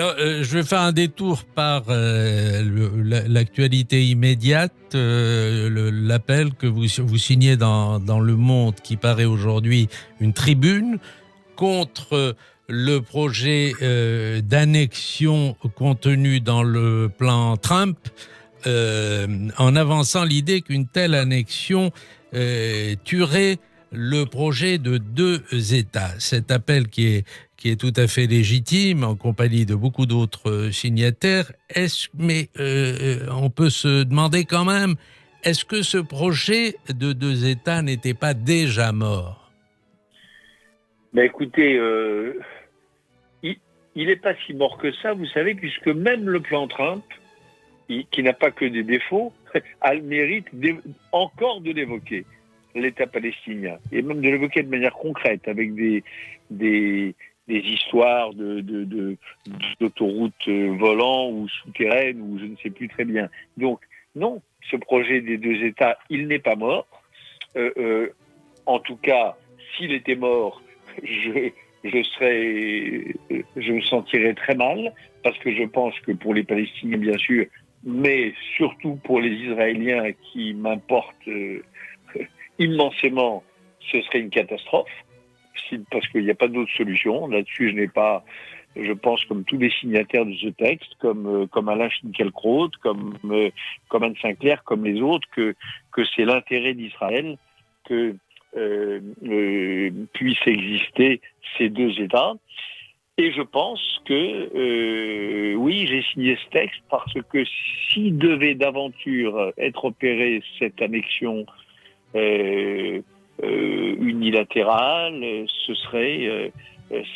Alors, je vais faire un détour par l'actualité immédiate, l'appel que vous signez dans Le Monde, qui paraît aujourd'hui, une tribune contre le projet d'annexion contenu dans le plan Trump, en avançant l'idée qu'une telle annexion tuerait le projet de 2 États. Cet appel qui est tout à fait légitime, en compagnie de beaucoup d'autres signataires. Mais on peut se demander quand même, est-ce que ce projet de 2 États n'était pas déjà mort? Ben écoutez, il n'est pas si mort que ça, vous savez, puisque même le plan Trump, qui n'a pas que des défauts, a le mérite encore de l'évoquer, l'État palestinien, et même de l'évoquer de manière concrète, avec des histoires d'autoroutes volantes ou souterraines, ou je ne sais plus très bien. Donc, non, ce projet des 2 États, il n'est pas mort. En tout cas, s'il était mort, je me sentirais très mal, parce que je pense que pour les Palestiniens, bien sûr, mais surtout pour les Israéliens qui m'importent immensément, ce serait une catastrophe, parce qu'il n'y a pas d'autre solution. Là-dessus, je pense, comme tous les signataires de ce texte, comme Alain Finkielkraut, comme Anne Sinclair, comme les autres, que c'est l'intérêt d'Israël que puissent exister ces 2 États. Et je pense que, oui, j'ai signé ce texte parce que s'il devait d'aventure être opérée cette annexion unilatérale,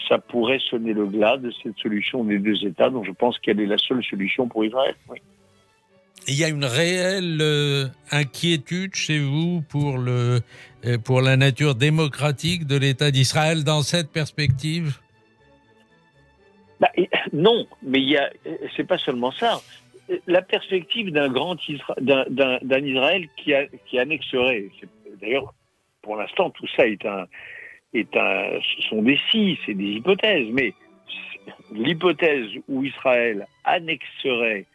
ça pourrait sonner le glas de cette solution des 2 États, donc je pense qu'elle est la seule solution pour Israël. Oui. Il y a une réelle inquiétude chez vous pour la nature démocratique de l'État d'Israël dans cette perspective? Non, mais c'est pas seulement ça. La perspective d'un Israël qui annexerait. D'ailleurs, pour l'instant, tout ça sont des si, c'est des hypothèses. Mais l'hypothèse où Israël annexerait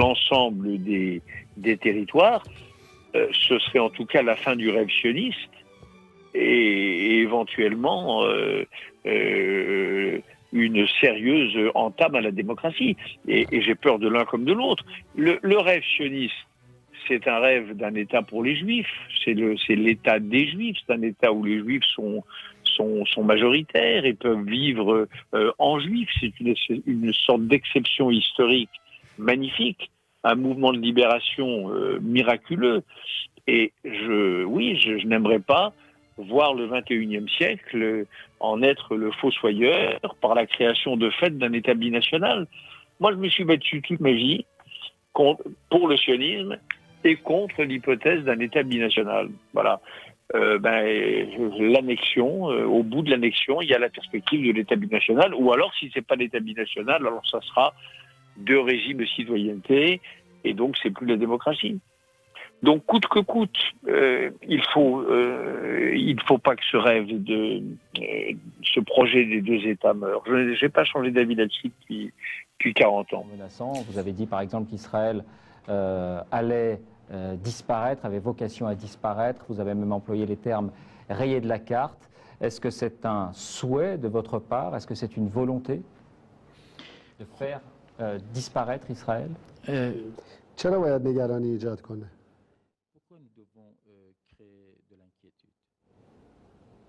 l'ensemble des territoires, ce serait en tout cas la fin du rêve sioniste et éventuellement une sérieuse entame à la démocratie. Et j'ai peur de l'un comme de l'autre. Le rêve sioniste, c'est un rêve d'un État pour les Juifs. C'est l'État des Juifs. C'est un État où les Juifs sont majoritaires et peuvent vivre en Juifs. C'est une sorte d'exception historique magnifique, un mouvement de libération miraculeux. Et je n'aimerais pas voir le XXIe siècle en être le fossoyeur par la création de fait d'un État binational. Moi, je me suis battu toute ma vie pour le sionisme et contre l'hypothèse d'un État binational. Voilà. L'annexion, au bout de l'annexion, il y a la perspective de l'État binational, ou alors, si c'est pas l'État binational, alors ça sera 2 régimes de citoyenneté, et donc c'est plus la démocratie. Donc, coûte que coûte, il faut pas que ce rêve ce projet des 2 États meure. Je n'ai pas changé d'avis là-dessus depuis 40 ans. Menaçant, vous avez dit par exemple qu'Israël allait disparaître, avait vocation à disparaître. Vous avez même employé les termes rayés de la carte. Est-ce que c'est un souhait de votre part? Est-ce que c'est une volonté de faire disparaître Israël? چرا باید نگرانی ایجاد کنه؟ Pourquoi nous devons créer de l'inquiétude?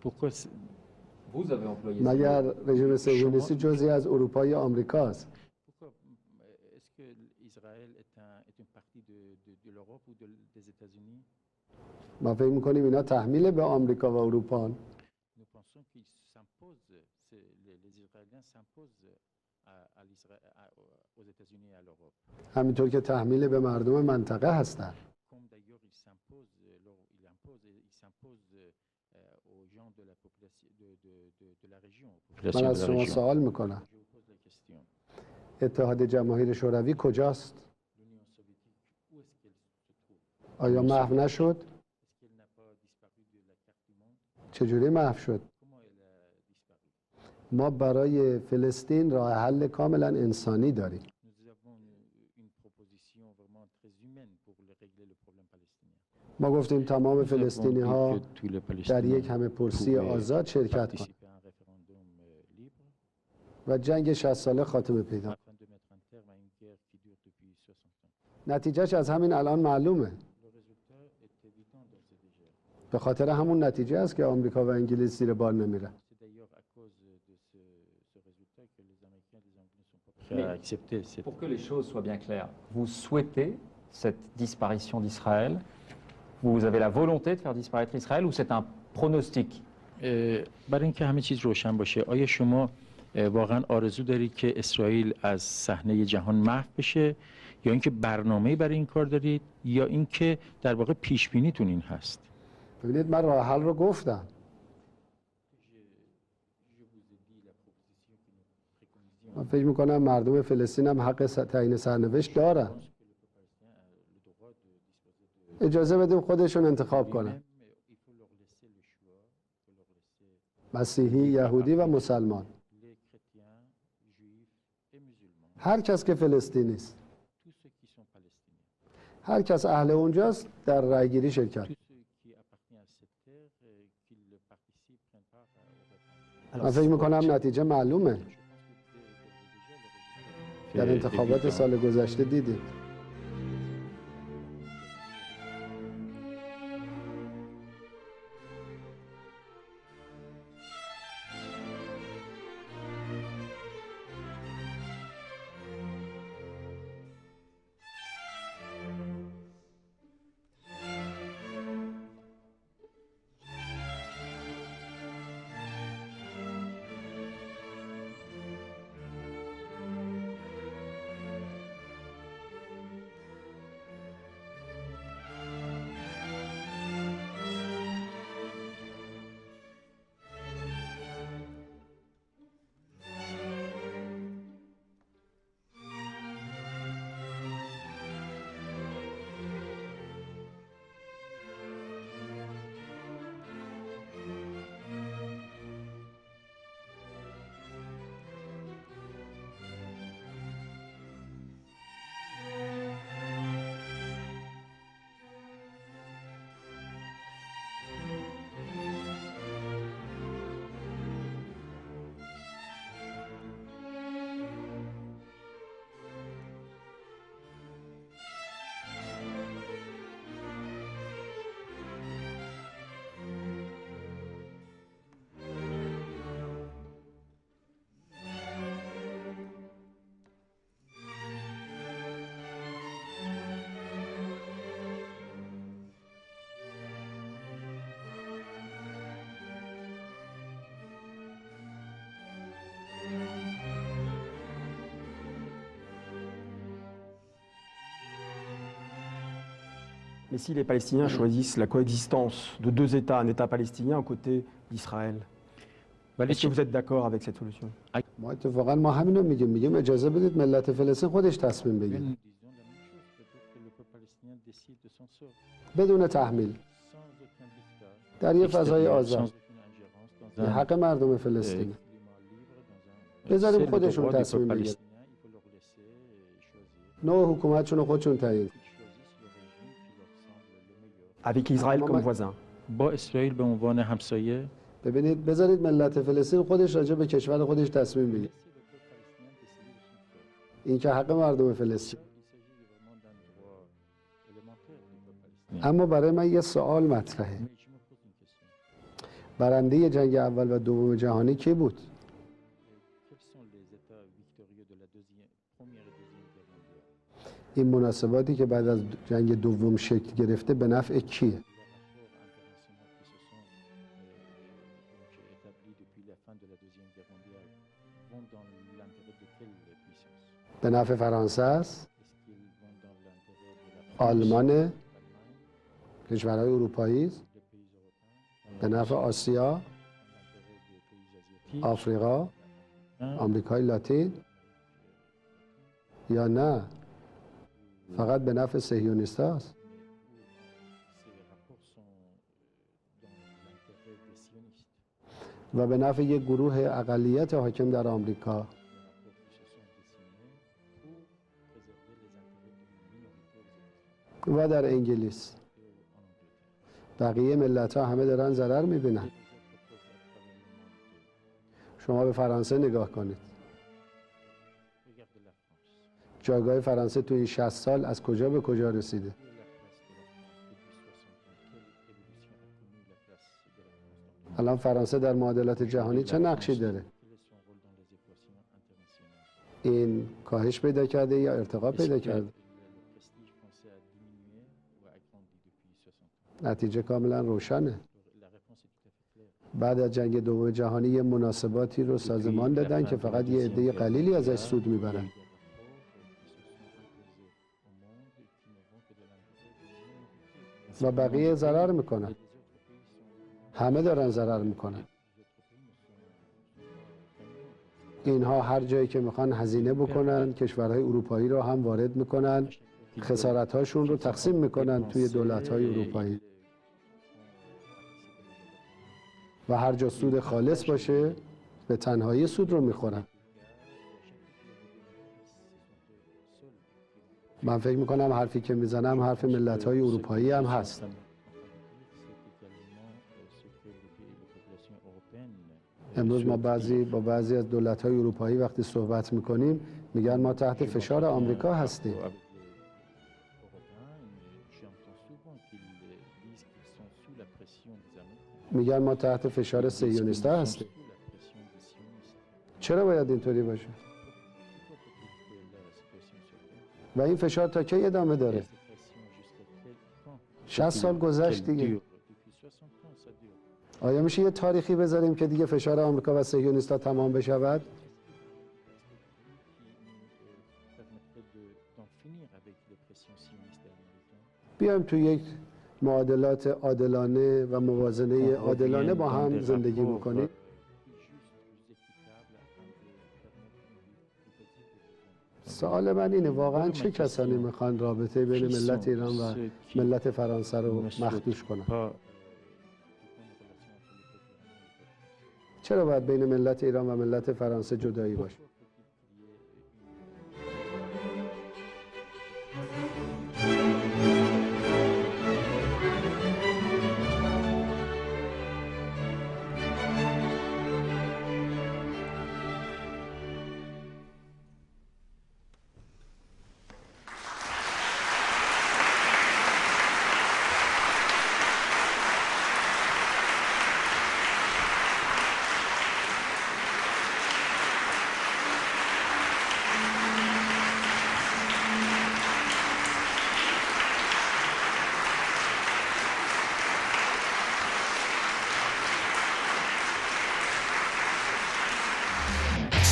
Pourquoi Vous avez employé مگر رژیم صهیونیستی جزئی از اروپا یا آمریکاست؟ est-ce que Israël est une partie de l'Europe ou des États-Unis? ما فکر می‌کنیم اینا تحمیل به آمریکا و اروپا. Nous pensons qu'ils s'imposent, les Israéliens s'imposent aux États-Unis et à l'Europe. همینطور که تحمیل به مردم منطقه هستند. Comme d'ailleurs ils s'imposent aux gens de la population de la région. من از شما سوال میکنم. Je vous pose la question. اتحاد جماهیر شوروی کجاست؟ L'Union soviétique, où est-ce qu'elle se trouve? آیا محو نشد؟ Est-ce qu'elle n'a pas disparu de la carte du monde? چجوری محو شد؟ Comment elle a disparu? ما برای فلسطین راه حل کاملا انسانی داریم. Nous avons une proposition vraiment très humaine pour régler le problème palestinien. ما گفتیم تمام Nous avons فلسطینی dit ها que tous les در یک Palestiniens همه پرسی pouvaient آزاد شرکت کنند participer à un référendum libre و جنگ 60 ساله خاتمه پیدا کنه. afin de mettre un terme à une guerre qui dure depuis 60 ans. نتیجهش از همین الان معلومه. Le résultat est évident d'ores et déjà. به خاطر همون نتیجه است که آمریکا و انگلیس زیر بار نمیرن. C'est d'ailleurs à cause de ce résultat que les Américains et les Anglais ne sont pas prêts à accepter cette... Pour que les choses soient bien claires, vous souhaitez cette disparition d'Israël? Vous avez la volonté de faire disparaître Israël ou c'est un pronostic? برای اینکه همه چیز روشن باشه، آیا شما واقعا آرزو دارید که اسرائیل از صحنه جهان محو بشه، یا اینکه برنامه‌ای برای این کار دارید، یا اینکه در واقع پیش بینیتون این هست؟ ببینید من راه حل رو گفتم. من فکر میکنم مردم فلسطین هم حق تعیین سرنوشت دارن. اجازه بدیم خودشون انتخاب کنن. مسیحی، یهودی و مسلمان. هر کس که فلسطینی است، هر کس اهل اونجاست در رأیگیری شرکت. من فکر میکنم نتیجه معلومه. در انتخابات سال گذشته دیدیم. Mais si les Palestiniens choisissent la coexistence de deux États, un État palestinien aux côtés d'Israël, est-ce que vous êtes d'accord avec cette solution? ما اتفاقا ما همینو میگیم اجازه بدید ملت فلسطین خودش تصمیم بگیره بدون تحمیل در یه فضای آزاد. این حق مردم فلسطین. بذاریم خودشون تصمیم بگیرن. نوع حکومتشون رو خودشون تعیین. Avec Israël comme voisin. با اسرائیل به عنوان همسایه. ببینید بذارید ملت فلسطین خودش راجع به کشور خودش تصمیم بگیره. این که حق مردم فلسطین. اما برای من یه سوال مطرحه. برنده جنگ اول و دوم جهانی کی بود؟ این مناسباتی که بعد از جنگ دوم شکل گرفته به نفع کیه؟ به نفع فرانسه است؟ آلمان؟ کشورهای اروپایی است؟ به نفع آسیا؟ آفریقا؟ آمریکای لاتین؟ یا نه؟ فقط به نفع صهیونیست هاست. و به نفع یک گروه اقلیت حاکم در آمریکا و در انگلیس. بقیه ملت‌ها همه دارن ضرر می‌بینن. شما به فرانسه نگاه کنید. جایگاه فرانسه تو این 60 سال از کجا به کجا رسیده؟ الان فرانسه در معادلات جهانی چه نقشی داره؟ این کاهش پیدا کرده یا ارتقا پیدا کرده؟ نتیجه کاملا روشنه. بعد از جنگ دوم جهانی یه مناسباتی رو سازمان دادن که فقط یه عده قلیلی ازش سود میبرن. و بقیه ضرر میکنن. همه دارن ضرر میکنن. اینها هر جایی که میخوان هزینه بکنن، کشورهای اروپایی رو هم وارد میکنن، خسارت‌هاشون رو تقسیم میکنن توی دولت‌های اروپایی. و هر جا سود خالص باشه به تنهایی سود رو میخورن. من فکر میکنم حرفی که میزنم حرف ملت‌های اروپایی هم هست. امروز ما با بعضی از دولت‌های اروپایی وقتی صحبت میکنیم میگن ما تحت فشار آمریکا هستیم. میگن ما تحت فشار صهیونیست‌ها هستیم. چرا باید اینطوری باشه؟ و این فشار تا کی ادامه داره؟ 60 سال گذشت دیگه. آیا میشه یه تاریخی بذاریم که دیگه فشار آمریکا و صهیونیست‌ها تمام بشود؟ بیایم تو یک معادلات عادلانه و موازنه عادلانه با هم زندگی بکنیم. سوال من اینه واقعا چه کسانی میخوان رابطه بین ملت ایران و ملت فرانسه رو مخدوش کنن؟ چرا باید بین ملت ایران و ملت فرانسه جدایی باشه؟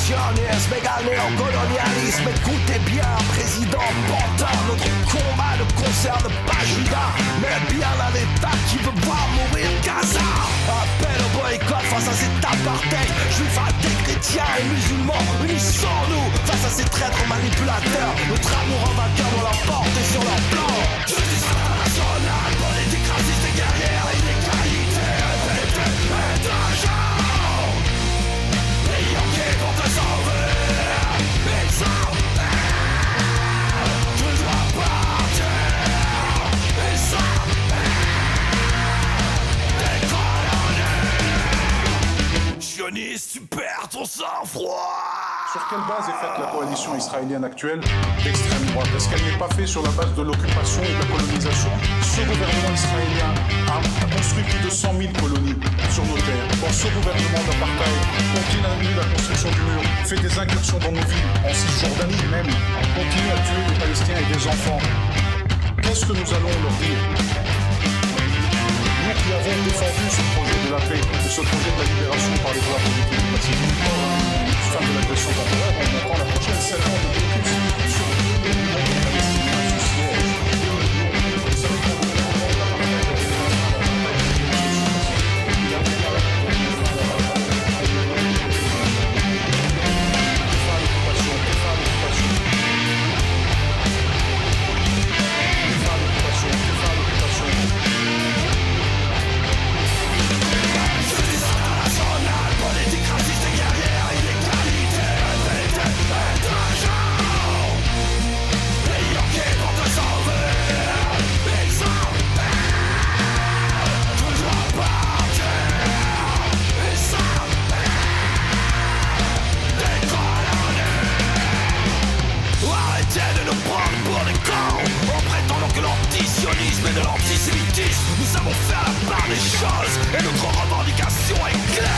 Sionisme égal néocolonialisme, écoutez bien, président Pantin, notre combat ne concerne pas Judas, mais bien un État qui veut voir mourir Gaza. Appel au boycott face à cet apartheid, juifs, athées, chrétiens et musulmans, unissons-nous face à ces traîtres manipulateurs, notre amour en vainqueur dans leur porte et sur leur plan. Justice internationale, politique raciste et guerrière, inégalité, répétée et d'argent. Les Yankees vont te sauver, ils sont tu dois partir, ils sont des colonies. Sioniste, tu perds ton sang-froid. Sur quelle base est faite la coalition israélienne actuelle d'extrême droite? Est-ce qu'elle n'est pas faite sur la base de l'occupation et de la colonisation? Ce gouvernement israélien a construit plus de 100 000 colonies sur nos terres. Or, ce gouvernement d'apartheid continue la construction du mur, fait des incursions dans nos villes, en Cisjordanie même, continue à tuer des Palestiniens et des enfants. Qu'est-ce que nous allons leur dire? Nous qui avons défendu ce projet de la paix, et ce projet de la libération par les droits politiques et pacifiques, fin de l'agression temporaire, on attend la prochaine seulement de blocus sur les Palestiniens du siège. Vous savez qu'on veut Justice internationale, arrêter de nous prendre pour des cons en prétendant que l'antisionisme et de l'antisémitisme. Nous savons faire la part des choses et notre revendication est claire.